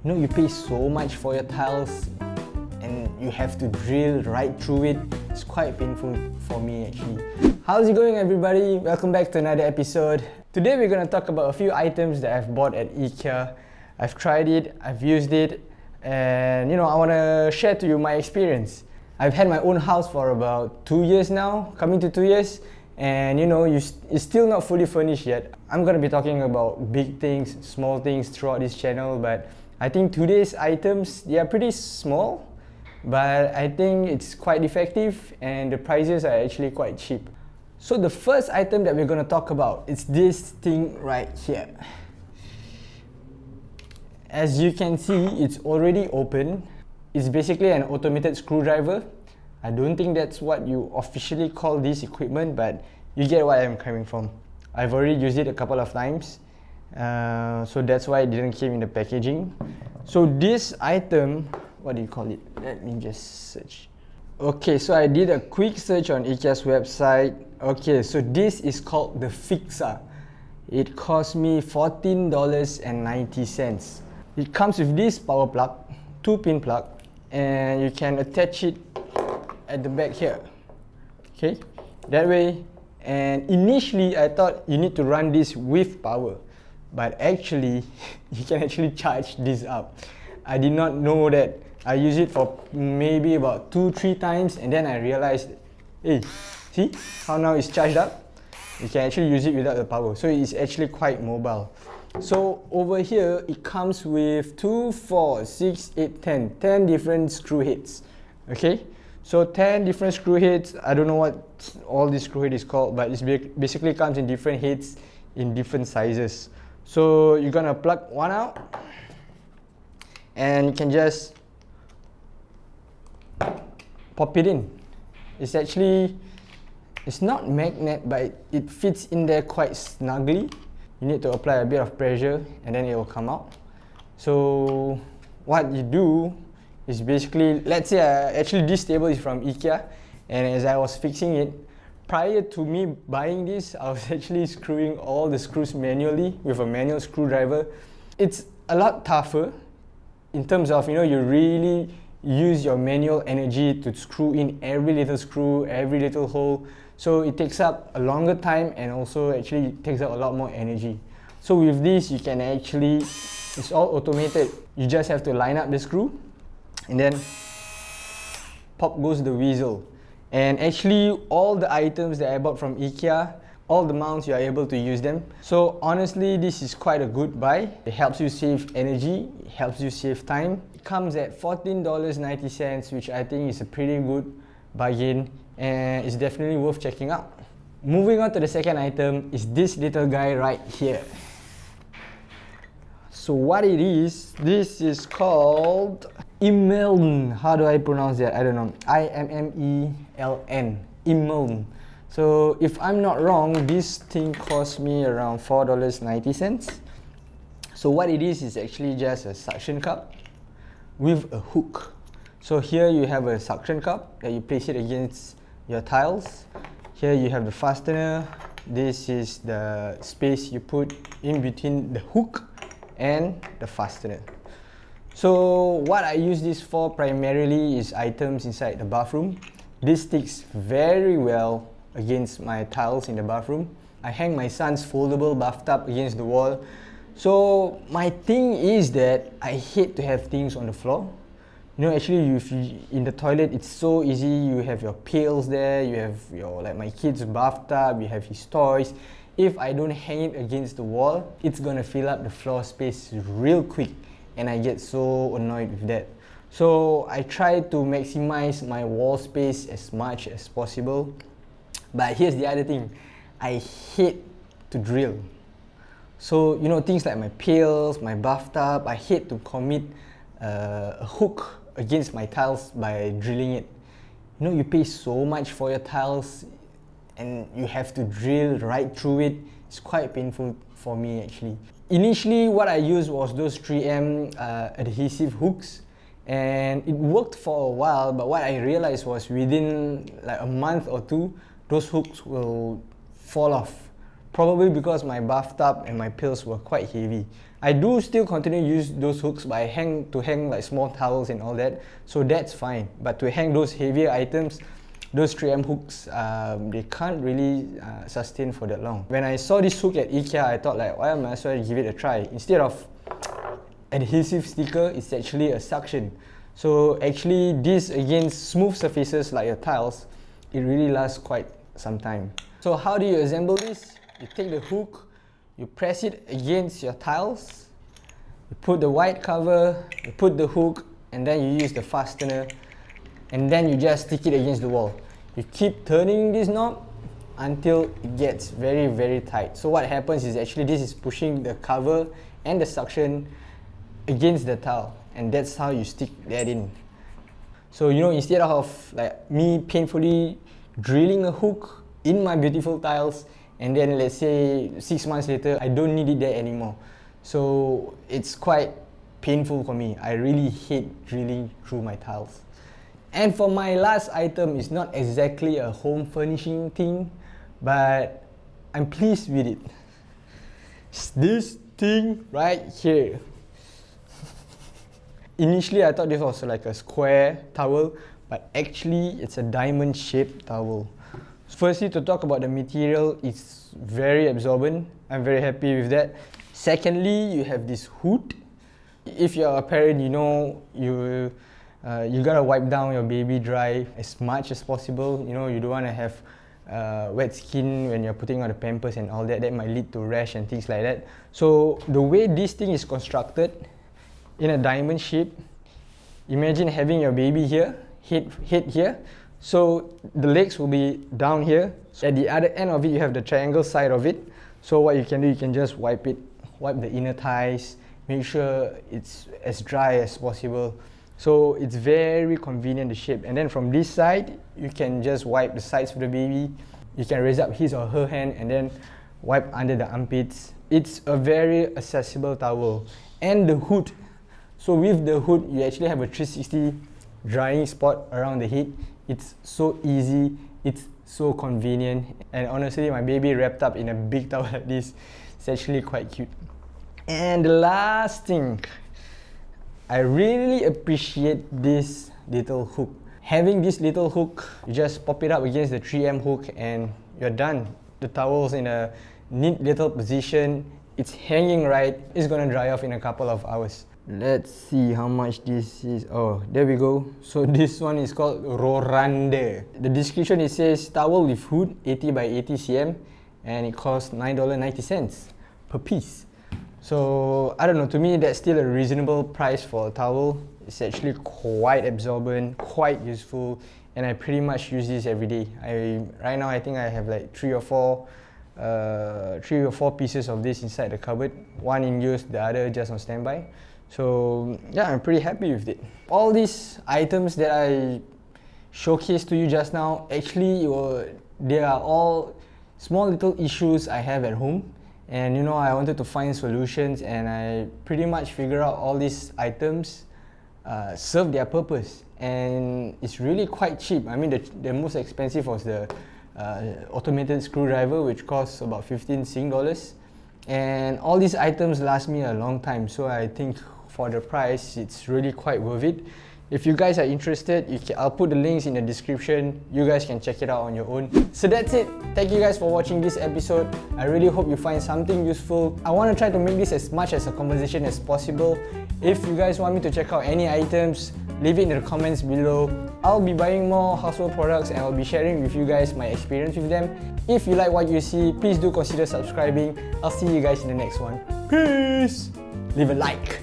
You pay so much for your tiles and you have to drill right through it. It's quite painful for me actually. How's it going everybody? Welcome back to another episode. Today we're gonna talk about a few items that I've bought at Ikea. I've tried it, I've used it, and I wanna share to you my experience. I've had my own house for about 2 years now, coming to 2 years, and it's still not fully furnished yet. I'm gonna be talking about big things, small things throughout this channel, but I think today's items, they are pretty small, but I think it's quite effective and the prices are actually quite cheap. So the first item that we're gonna talk about is this thing right here. As you can see, it's already open. It's basically an automated screwdriver. I don't think that's what you officially call this equipment, but you get where I'm coming from. I've already used it a couple of times, so that's why it didn't came in the packaging. So this item, what do you call it? Let me just search. Okay, so I did a quick search on Ikea's website. Okay, so this is called the Fixer. It cost me $14.90. It comes with this power plug, 2-pin plug, and you can attach it at the back here. Okay, that way. And initially I thought you need to run this with power, but actually you can actually charge this up. I did not know that. I used it for maybe about 2-3 times, and then I realized, hey, see how now it's charged up? You can actually use it without the power, so it's actually quite mobile. So over here it comes with 2, 4, 6, 8, 10 different screw heads. Okay, so 10 different screw heads. I don't know what all this screw head is called, but it basically comes in different heads in different sizes. So you're gonna plug one out and you can just pop it in. It's not magnet, but it fits in there quite snugly. You need to apply a bit of pressure and then it will come out. So what you do is basically, let's say actually this table is from Ikea, and as I was fixing it, prior to me buying this, I was actually screwing all the screws manually with a manual screwdriver. It's a lot tougher in terms of, you really use your manual energy to screw in every little screw, every little hole. So it takes up a longer time and also actually takes up a lot more energy. So with this, you can actually, it's all automated. You just have to line up the screw and then pop goes the weasel. And actually all the items that I bought from Ikea, all the mounts, you are able to use them. So honestly, this is quite a good buy. It helps you save energy, it helps you save time. It comes at $14.90, which I think is a pretty good bargain, and it's definitely worth checking out. Moving on to the second item is this little guy right here. So what it is, this is called Immeln. How do I pronounce that? I don't know. I-M-M-E-L-N. Immeln. So if I'm not wrong, this thing cost me around $4.90. So what it is actually just a suction cup with a hook. So here you have a suction cup that you place it against your tiles. Here you have the fastener. This is the space you put in between the hook and the fastener. So what I use this for primarily is items inside the bathroom. This sticks very well against my tiles in the bathroom. I hang my son's foldable bathtub against the wall. So my thing is that I hate to have things on the floor. Actually in the toilet, it's so easy. You have your pails there, you have your, like my kid's bathtub, you have his toys. If I don't hang it against the wall, it's gonna fill up the floor space real quick, and I get so annoyed with that. So I try to maximize my wall space as much as possible. But here's the other thing, I hate to drill. So things like my pails, my bathtub, I hate to commit a hook against my tiles by drilling it. You pay so much for your tiles and you have to drill right through it. It's quite painful for me actually. Initially what I used was those 3M adhesive hooks, and it worked for a while, but what I realized was within like a month or two, those hooks will fall off. Probably because my bathtub and my pails were quite heavy. I do still continue to use those hooks, but I hang like small towels and all that, so that's fine. But to hang those heavier items, those 3M hooks, they can't really sustain for that long. When I saw this hook at Ikea, I thought like, well, I might as well give it a try. Instead of adhesive sticker, it's actually a suction. So actually this against smooth surfaces like your tiles, it really lasts quite some time. So how do you assemble this? You take the hook, you press it against your tiles, you put the white cover, you put the hook, and then you use the fastener, and then you just stick it against the wall. You keep turning this knob until it gets very, very tight. So what happens is actually this is pushing the cover and the suction against the tile, and that's how you stick that in. So you know, instead of like me painfully drilling a hook in my beautiful tiles, and then let's say 6 months later I don't need it there anymore. So it's quite painful for me. I really hate drilling through my tiles. And for my last item, it's not exactly a home furnishing thing, but I'm pleased with it. It's this thing right here. Initially I thought this was like a square towel, but actually it's a diamond shaped towel. Firstly, to talk about the material, it's very absorbent. I'm very happy with that. Secondly, you have this hood. If you're a parent, you know you gotta wipe down your baby dry as much as possible. You know, you don't want to have wet skin when you're putting on the pampers and all that. That might lead to rash and things like that. So the way this thing is constructed in a diamond shape, imagine having your baby here, head here. So the legs will be down here. So at the other end of it, you have the triangle side of it. So what you can do, you can just wipe the inner thighs, make sure it's as dry as possible. So it's very convenient, the shape. And then from this side, you can just wipe the sides of the baby. You can raise up his or her hand and then wipe under the armpits. It's a very accessible towel. And the hood. So with the hood, you actually have a 360 drying spot around the head. It's so easy, it's so convenient. And honestly, my baby wrapped up in a big towel like this, it's actually quite cute. And the last thing, I really appreciate this little hook. Having this little hook, you just pop it up against the 3M hook and you're done. The towel's in a neat little position. It's hanging right. It's gonna dry off in a couple of hours. Let's see how much this is. Oh, there we go. So this one is called Rorande. The description, it says towel with hood 80 by 80 cm and it costs $9.90 per piece. So I don't know, to me that's still a reasonable price for a towel. It's actually quite absorbent, quite useful, and I pretty much use this every day. Right now I think I have like three or four pieces of this inside the cupboard. One in use, the other just on standby. So yeah, I'm pretty happy with it. All these items that I showcased to you just now, actually they are all small little issues I have at home. And you know, I wanted to find solutions, and I pretty much figure out all these items serve their purpose, and it's really quite cheap. I mean, the most expensive was the automated screwdriver, which costs about 15 Sing dollars, and all these items last me a long time. So I think for the price, it's really quite worth it. If you guys are interested, I'll put the links in the description. You guys can check it out on your own. So that's it. Thank you guys for watching this episode. I really hope you find something useful. I want to try to make this as much as a conversation as possible. If you guys want me to check out any items, leave it in the comments below. I'll be buying more household products and I'll be sharing with you guys my experience with them. If you like what you see, please do consider subscribing. I'll see you guys in the next one. Peace! Leave a like.